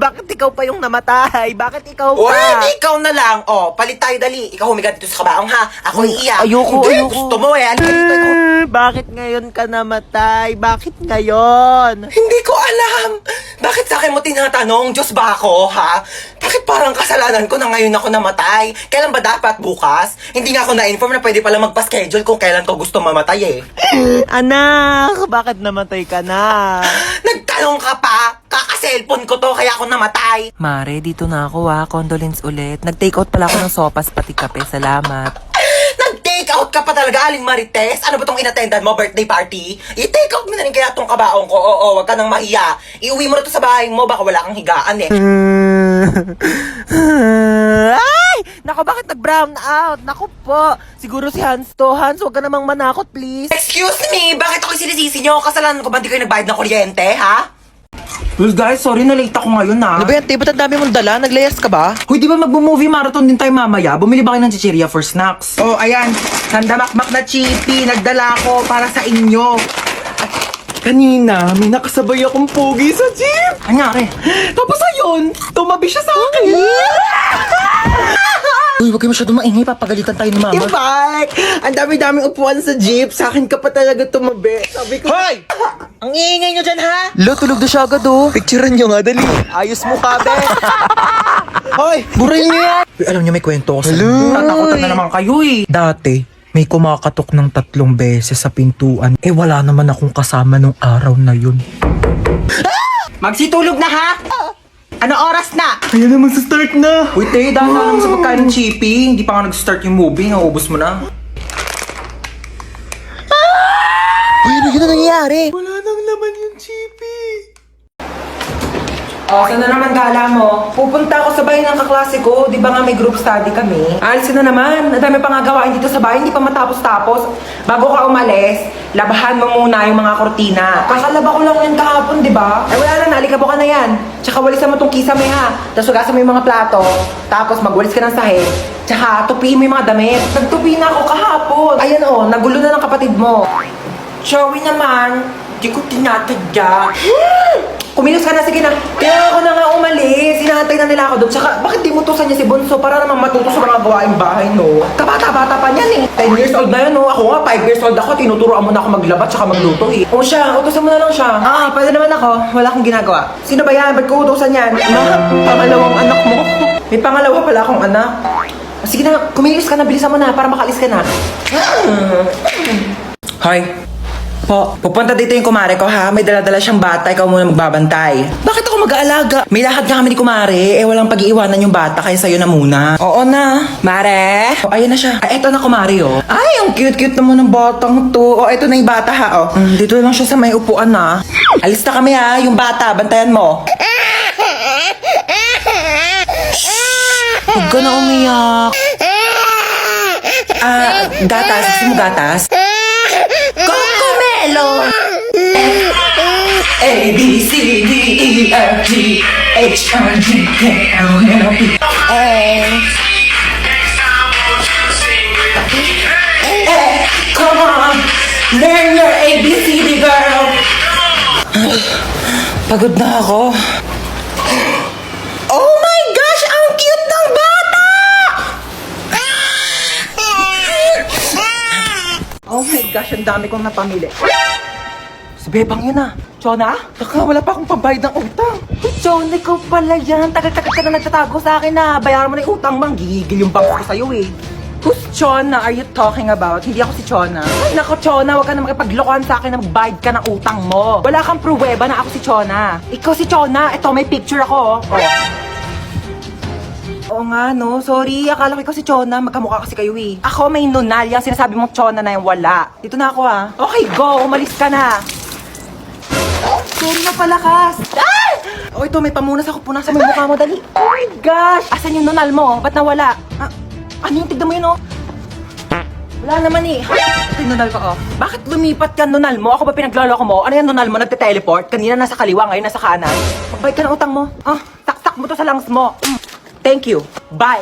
Bakit ikaw pa yung namatay? Bakit ikaw O, pa? hindi ikaw na lang. O, palit tayo dali. Ikaw humiga dito sa kabaong ha. Ako iiyak. Ayoko, Hindi, ayoko. gusto mo eh. Halika dito, ikaw. Bakit ngayon ka namatay? Bakit ngayon? Hindi ko alam. Bakit sa akin mo tinatanong? Diyos ba ako, ha? Bakit parang kasalanan ko na ngayon ako namatay? Kailan ba dapat? Bukas? Hindi nga ako na-inform na pwede pala magpa-schedule kung kailan ko gusto mamatay eh. Anak, bakit namatay ka na? Nagtanong ka pa? Kaka-cellphone ko to kaya ako namatay. Mare, dito na ako condolence ulit. Nag-take out pala ako ng sopas pati kape. Salamat. Nag-take out ka pa talaga, Aling Marites? Ano ba tong inattendan mo, birthday party? I-take out mo na rin kaya tong kabaong ko. Oo, wag ka nang mahiya. Iuwi mo na to sa bahay mo, baka wala kang higaan eh. Ay! Naku, bakit nag-brown out? Naku po. Siguro si Hans to. Hans, huwag ka namang manakot, please. Excuse me, bakit ako sinisisi nyo? Kasalanan ko ba di kayo nagbayad ng kuryente, ha? Well guys, sorry na late ako ngayon na. Ano ba yan, ba't ang dami mong dala? Naglayas ka ba? Hoy, di ba magbo-movie marathon din tayo mamaya? Bumili ba kayo ng chichirya for snacks? Oh, ayan. Sandamakmak na chippy. Nagdala ko para sa inyo. At kanina, may nakasabay akong pogi sa jeep. Anyari? Tapos ayun, tumabi siya sa akin. Uy, huwag kayo masyadong maingay. Papagalitan tayo ni mama. Bye! Ang dami-daming upuan sa jeep. Sa akin ka pa talaga tumabi. Sabi ko, Hoy! ang iingay nyo dyan, ha? Lo, tulog na siya agad, oh. Picturean nyo nga, dali. Ayos mo ka, be. Hoy! Burayin nyo yan. Uy, alam niyo may kwento ko sa inyo. Tatakotan na naman kayo eh. Dati, may kumakatok ng 3 beses sa pintuan. Eh wala naman akong kasama nung araw na yun. Magsitulog na, ha? Ano oras na? Ayan na, magsa-start na. Uy, te, dahil lang sa pagkain ng chippy. Hindi pa nga nag-start yung movie. Naubos mo na. Uy, ano yun na nangyayari? Wala nang laman yung chippy. Oh, saan na naman gala mo? Pupunta ako sa bahay ng kaklase ko. Di ba nga may group study kami? Alisin na naman. Ang dami pa nga gawain dito sa bahay. Hindi pa matapos-tapos. Bago ka umalis, labahan mo muna yung mga kortina. Kakalaba ko lang yan kahapon, di ba? Ay, wala na. Nalikabo ka na yan. Tsaka walisan mo tong kisame ha. Tapos hugasan mo yung mga plato. Tapos magwalis ka ng sahig. Tsaka tupiin mo yung mga damit. Nagtupi na ako kahapon. Ayan oh, nagulo na ng kapatid mo. Joey naman, di ko tinatadya. Kumilos ka na, sige na. Kaya ako na nga umalis. Hinahantay na nila ako doon. Tsaka, bakit di mo tusan niya si Bonso para naman matuto sa mga gawaing bahay, no? Kabata-bata pa niyan eh. 10 years old na yun, no? Ako nga, 5 years old ako. Tinuturoan mo na ako maglaba tsaka magluto eh. O siya, utusan mo na lang siya. Ah, pwede naman ako. Wala akong ginagawa. Sino ba yan? Ba't ko utusan yan? Pangalawang anak mo. May pangalawa pala akong anak. Sige na, kumilos ka na. Bilisan mo na para makalis ka na. Hoy. Po, pupunta dito yung kumare ko ha. May dala-dala siyang bata, ikaw muna magbabantay. Bakit ako mag-aalaga? May lakad nga kami ni kumare. Eh, walang pag-iiwanan yung bata, kaya sa'yo na muna. Oo na. Mare? O, ayun na siya. Ay, eto na kumare oh. Ay, ang cute-cute naman ng batang to. O, eto na yung bata ha oh. Dito lang siya sa may upuan na. Alis na kami ha, yung bata. Bantayan mo. Huwag ka na umiyak. Gatas. Gusto mo gatas? Cocomelon! A, B, C, D, E, F, G, H, I, J, K, L, M, N, O, P. Come on, learn your ABCD, girl. Pagod na ako. Oh my gosh, ang cute ng bata! Oh my gosh, ang dami kong napamili. Si Bebang yun ah. Chona? Baka wala pa akong pambayad ng utang. John, ikaw pala yan. Tagal-tagal ka na nagtatago sa akin na. Bayaran mo na yung utang mang. Gigil yung bangko ko sa'yo eh. Who's Chona are you talking about? Hindi ako si Chona. Ay, nako, Chona, huwag ka na makipaglokohan sa akin na magbayad ka ng utang mo. Wala kang pruweba na ako si Chona. Ikaw si Chona. Ito, may picture ako. Oh. Oo nga no, sorry. Akala ko ikaw si Chona. Magkamukha kasi kayo eh. Ako may nunal. Yung sinasabi mong Chona na yung wala. Dito na ako ah. Okay, go. Umalis ka na. Sorry na palakas. Ah! Oh, ito may pamunas ako. Punasan mo yung mukha mo, dali. Oh my gosh! Asan yung nunal mo? Ba't nawala? Ah, ano yung tignan mo yun oh? Wala naman eh. Ito yung nunal ko oh. Bakit lumipat ka nunal mo? Ako ba pinagloloko mo? Ano yung nunal mo? Nagte-teleport? Kanina nasa kaliwa, ngayon nasa kanan. Magbayad ka ng utang mo. Ah, taktak mo to sa lungs mo. Thank you. Bye.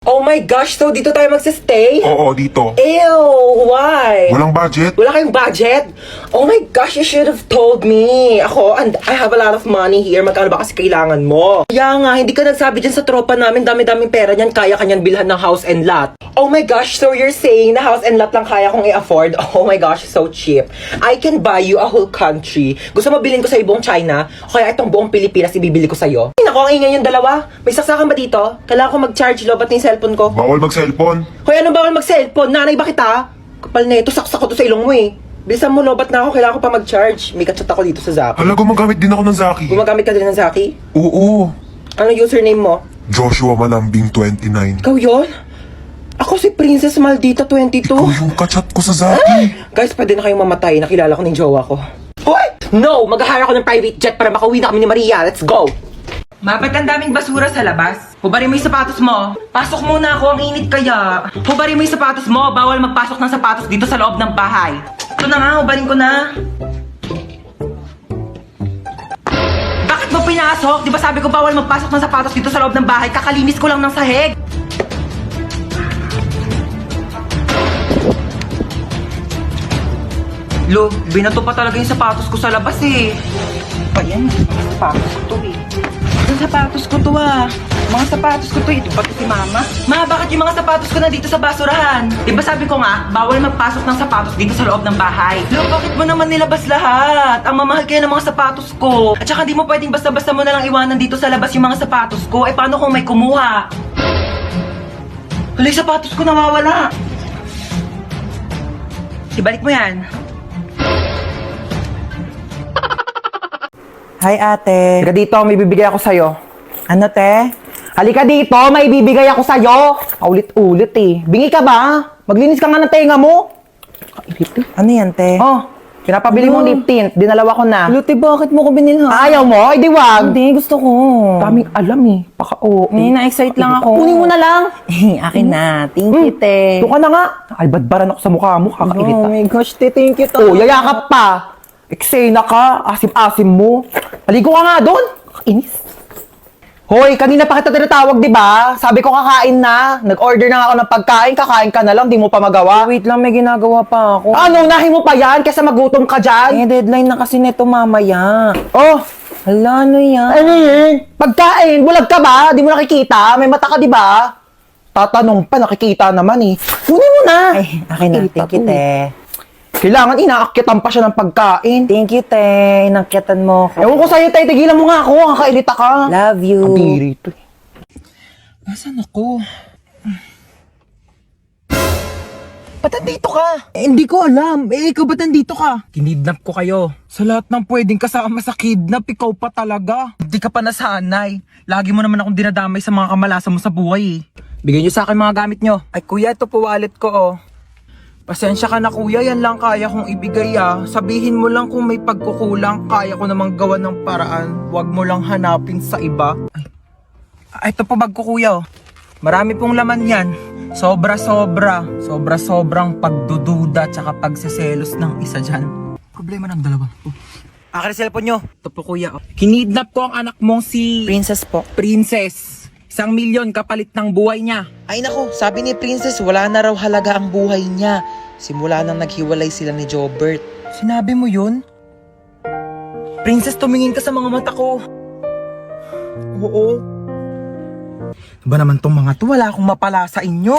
Oh Oh my gosh, so dito tayo magsistay? Oo, dito. Ew, why? Walang budget? Wala kayong budget? Oh my gosh, you should have told me. Ako, and I have a lot of money here. Magkano ba kasi kailangan mo? Kaya nga, hindi ka nagsabi dyan sa tropa namin. Dami-daming pera niyan. Kaya kanyan bilhan ng house and lot. Oh my gosh, so you're saying na house and lot lang kaya kong i-afford? Oh my gosh, so cheap. I can buy you a whole country. Gusto mo bilhin ko sa buong China? O kaya itong buong Pilipinas ibibili ko sa'yo? Ay, naku, ang ingay yung dalawa. May saksakan ba dito? Kailangan ko mag-charge lo, ba't na yung cellphone ko? Bawal mag-cellphone. Hoy, anong bawal mag-cellphone? Nanay ba kita? Kapal na ito, saksak ko to sa ilong mo eh. Bilisan mo, lobat na ako. Kailangan ko pa mag-charge. May kachat ako dito sa Zaki. Hala, gumagamit din ako ng Zaki. Gumagamit ka din ng Zaki? Oo. Ano username mo? Joshua Malambing 29. Ikaw yun? Ako si Princess Maldita 22. Ikaw yung kachat ko sa Zaki. Guys, pwede na kayong mamatay. Nakilala ko ng jowa ko. Hoy! No! Mag-hire ako ng private jet para makauwi na kami ni Maria. Let's go! Mapit ang daming basura sa labas. Hubarin mo yung sapatos mo. Pasok muna ako, ang init kaya. Hubarin mo yung sapatos mo. Bawal magpasok ng sapatos dito sa loob ng bahay. Ito na nga, hubarin ko na. Bakit mo pinasok? Di ba sabi ko bawal magpasok ng sapatos dito sa loob ng bahay? Kakalinis ko lang ng sahig. Lo, binato pa talaga yung sapatos ko sa labas eh. Pa yan, mga sapatos ko to eh. Yung sapatos ko to ah. Mga sapatos ko to eh. Ito pati si mama. Ma, bakit yung mga sapatos ko nandito sa basurahan? Diba sabi ko nga, bawal magpasok ng sapatos dito sa loob ng bahay. Lo, bakit mo naman nilabas lahat? Ang mamahal kaya ng mga sapatos ko. At saka di mo pwedeng basta-basta mo na lang iwanan dito sa labas yung mga sapatos ko. Eh paano kung may kumuha? Hala, yung sapatos ko nawawala. Ibalik mo yan. Hi, ate. Halika dito, may bibigay ako sa'yo. Ano, te? Halika dito, may bibigay ako sa'yo. Paulit-ulit eh. Bingi ka ba? Maglinis ka nga ng tenga mo. Ano yan, te? Oh, pinapabili mong lip tint. Dinalawa ko na. Luti, bakit mo ko binilhan? Ayaw mo? Ay, di wag. Hindi, gusto ko. Daming alam eh. Paka-oo. Na-excite lang ako. Kunin mo na lang. Akin na. Thank you, te. Doon ka na nga. Ay, badbaran ako sa mukha mo. Kakairita. Oh my gosh, te. Thank you, Oh, yayakap pa. Eksena ka. Asim-asim mo. Maligo ka nga doon. Inis. Hoy, kanina pa kita tinatawag, di ba? Sabi ko kakain na. Nag-order na nga ako ng pagkain. Kakain ka na lang. Di mo pa magawa. Wait lang, may ginagawa pa ako. Ano, unahin mo pa yan? Kesa magutom ka dyan. Deadline na kasi neto mamaya. Oh, Hala, ano yan? ano yun? Pagkain, bulag ka ba? Di mo nakikita? May mata ka, di ba? Tatanong pa, nakikita naman eh. Kunin mo na. Ay, akin na. Irita Thank you, to. te. Kailangan inaakyatan pa siya ng pagkain. Thank you, te. Inakyatan mo ako. Ewan ko sa'yo, tay, tigilan mo nga ako. Kakailita ka. Love you. Kabiri ito eh. Nasaan ako? Ba't nandito ka? Hindi ko alam. Ikaw ba't nandito ka? Kinidnap ko kayo. Sa lahat ng pwedeng kasama sa kidnap, ikaw pa talaga. Hindi ka pa nasanay. Lagi mo naman akong dinadamay sa mga kamalasan mo sa buhay eh. Bigyan nyo sa akin mga gamit nyo. Ay kuya, ito po wallet ko oh. Pasensya ka na kuya, yan lang kaya kong ibigay ah. Sabihin mo lang kung may pagkukulang, kaya ko namang gawa ng paraan. Huwag mo lang hanapin sa iba. Ay, ito po bag ko kuya oh. Marami pong laman yan. Sobra-sobra. Sobra-sobrang pagdududa tsaka pagseselos ng isa dyan. Problema ng dalawa. Akin ang cellphone nyo. Ito po kuya oh. Kinidnap ko ang anak mong si... Princess po. Princess. 1 milyon kapalit ng buhay niya. Ay nako, sabi ni Princess wala na raw halaga ang buhay niya. Simula nang naghiwalay sila ni Jobert. Sinabi mo yun? Princess, tumingin ka sa mga mata ko. Oo. Ba naman tong mga to? Wala akong mapala sa inyo.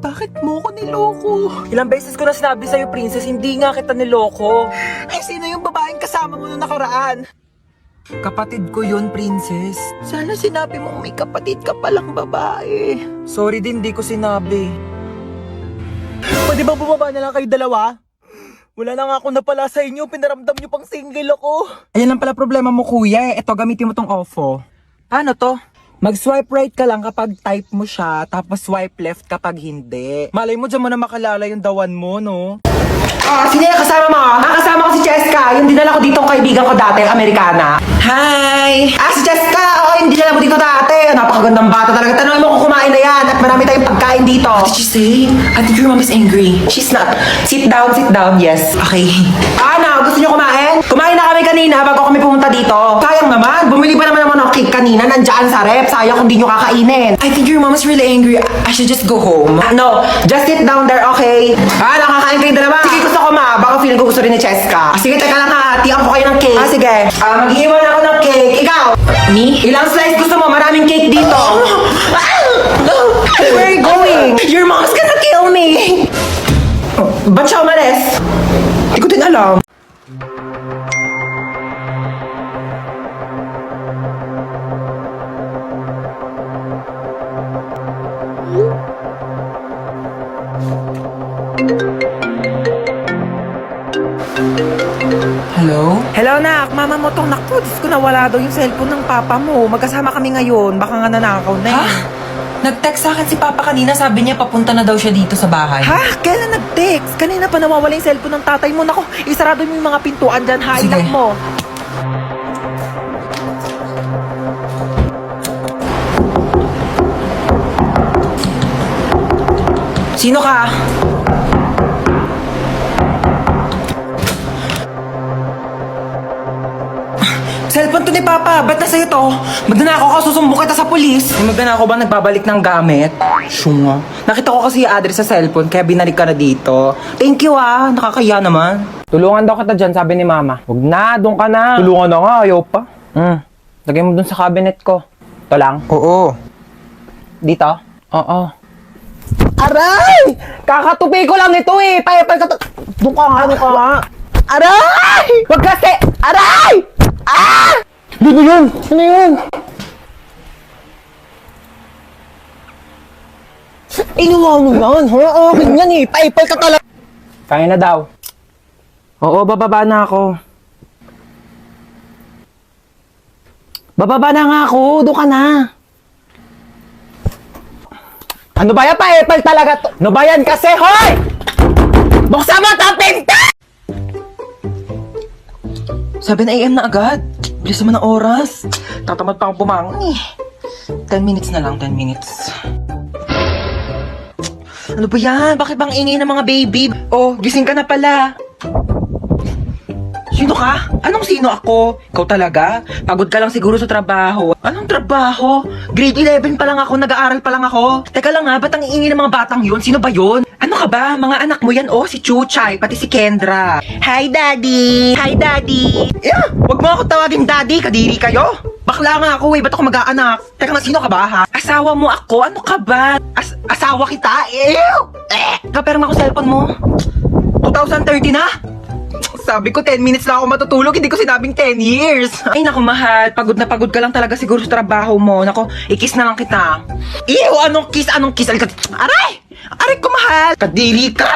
Bakit mo ko niloko? Ilang beses ko na sinabi sa'yo, Princess, hindi nga kita niloko. Ay, sino yung babaeng kasama mo nung nakaraan? Kapatid ko yun, Princess. Sana sinabi mo may kapatid ka palang babae. Sorry din, di ko sinabi. Pwede ba bumaba na lang kayo dalawa? Wala na nga ako napala sa inyo, pinaramdam nyo pang single ako. Ayan lang pala problema mo kuya eh. Ito, gamitin mo tong OFO. Paano to? Mag-swipe right ka lang kapag type mo siya, tapos swipe left kapag hindi. Malay mo dyan mo na makalala yung dawan mo, no? Ah, sino yung kasama mo? Kasama ko si Cheska, yung dinala ko dito kaibigan ko dati, Amerikana. Hi! Ah, si Cheska! Oo, yung dinala mo dito dati. napakagandang bata talaga. Tanongin mo kung kumain na yan at marami tayong pagkain dito. What did she say? I think your mom is angry. She's not. Sit down, yes. Okay. Ano, gusto niyo kumain? Kumain na kami kanina bago kami pumunta dito. Sayang naman, bumili pa naman ng cake kanina, nandyan sa rep. Sayang kung di niyo kakainin. I think your mom is really angry. I should just go home. No, just sit down there, okay? Nakakain kayo dalawa. Sige, gusto ko baka feeling ko gusto rin ni Cheska. Sige, teka lang ha, hatian ko kayo ng cake. Sige. Mag-iwan ako ng cake. Ikaw? Me? Ilang slice gusto mo? Maraming cake dito. Where are you going? Your mom's gonna kill me! Ba't siya umalis? Hindi ko din alam. Hello? Hello, nak. Mama mo tong naku. Diyos ko, nawala daw yung cellphone ng papa mo. Magkasama kami ngayon. Baka nga nanakaw na Ha? eh. Nag-text sa akin si Papa kanina, sabi niya papunta na daw siya dito sa bahay. Ha? Kailan nag-text? Kanina pa nawawala yung cellphone ng tatay mo. Naku, isarado mo yung mga pintuan dyan. Ha, Sige. inak mo. Sino ka? Cellphone to ni Papa. Ba't na sa'yo to? Magnanakaw ka, susumbong kita sa polis. May magnanakaw ba nagbabalik ng gamit? Syunga. Nakita ko kasi yung address sa cellphone, kaya binalik ka na dito. Thank you nakakaya naman. Tulungan daw kita dyan, sabi ni Mama. Huwag na, doon ka na. Tulungan na nga, ayaw pa. Lagay mo doon sa cabinet ko. Ito lang? Oo. Dito? Oo. Aray! Kakatupi ko lang ito eh. Payapal ka to. Doon ka nga. Aray! Wag kasi! Aray! Ah! Ano yun? Ano yun? Inuwa mo yan, ha? Akin yan eh. Payapal ka talaga. Kaya na daw. Oo, bababa na ako. Bababa na nga ako. Doon ka na. Ano ba yan? Paepal talaga to. Ano ba yan kasi, hoy! Buksan mo ito, pinta! 7 AM na agad. Bilis naman ang oras. Tatamad pa akong bumangon eh. 10 minutes na lang, 10 minutes. Ano ba yan? Bakit bang ingay ng mga baby? Oh, gising ka na pala. Sino ka? Anong sino ako? Ikaw talaga? Pagod ka lang siguro sa trabaho. Anong trabaho? Grade 11 pa lang ako, nag-aaral pa lang ako. Teka lang ba't ang iingay ng mga batang yun? Sino ba yun? Ano ka ba? Mga anak mo yan, si Chuchay, pati si Kendra. Hi, Daddy! Hi, Daddy! Wag mo ako tawagin Daddy, kadiri kayo. Bakla nga ako ba't ako mag-aanak? Teka nga, sino ka ba ha? Asawa mo ako? Ano ka ba? Asawa kita? Ew! Kapera nga ako cellphone mo. 2030 na? Sabi ko 10 minutes lang ako matutulog, hindi ko sinabing 10 years. Ay naku mahal, pagod na pagod ka lang talaga siguro sa trabaho mo. Naku, i-kiss na lang kita. Ew, anong kiss? Anong kiss? Aray! Aray ko mahal! Kadiri ka!